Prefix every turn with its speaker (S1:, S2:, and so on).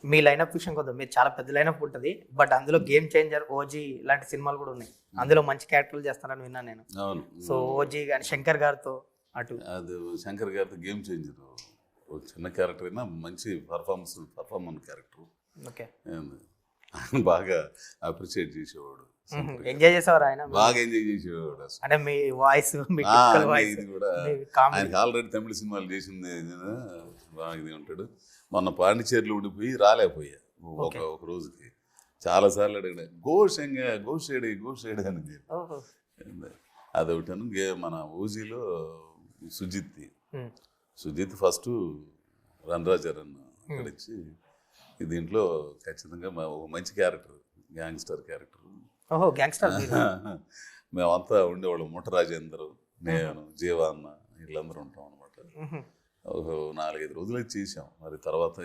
S1: మీ lineup విషయం కొద్దాం. మీరు చాలా పెద్ద లైనప్ ఉంటది. బట్ అందులో 'గేమ్ చేంజర్', 'ఓజీ' ఇలాంటి సినిమాలు కూడా ఉన్నాయి. అందులో మంచి క్యారెక్టర్లు చేస్తారని విన్నాను నేను.
S2: అవును.
S1: సో 'ఓజీ' గాని 'శంకర్' గారితో అటు
S2: అది శంకర్ గారితో గేమ్ చేంజర్. ఒక చిన్న క్యారెక్టర్ అయినా మంచి పర్ఫార్మన్ క్యారెక్టర్.
S1: ఓకే.
S2: ఆయన బాగా అప్రిషియేట్ చేసేవాడు.
S1: ఎంజాయ్ చేసేవారు ఆయన.
S2: బాగా ఎంజాయ్ చేసేవాడు అసలు.
S1: అంటే మీ వాయిస్, మీ టిపికల్ వాయిస్,
S2: ఇది కూడా
S1: మీ కామెడీ.
S2: ఆయనకి ఆల్రెడీ తమిళ సినిమాలు చేసింది బాగా ఇది ఉంటాడు. మొన్న పాండిచేరిలో ఉండిపోయి రాలేకపోయా ఒక రోజుకి. చాలాసార్లు అడిగిన గోషేడి అని చెప్పి.
S1: ఓహో.
S2: అదొకటను. మన ఓజీలో సుజిత్ ఫస్ట్ రణరాజరన్ అక్కడ ఇచ్చి దీంట్లో ఖచ్చితంగా ఒక మంచి క్యారెక్టర్, గ్యాంగ్స్టర్ క్యారెక్టర్.
S1: ఓహో, గ్యాంగ్స్టర్.
S2: మేమంతా ఉండేవాళ్ళం. ముఠ రాజేందర్, నేను, జీవాన్న వీళ్ళందరూ ఉంటాం అనమాట. ఒక 4-5 రోజులే చేసాం. మరి తర్వాత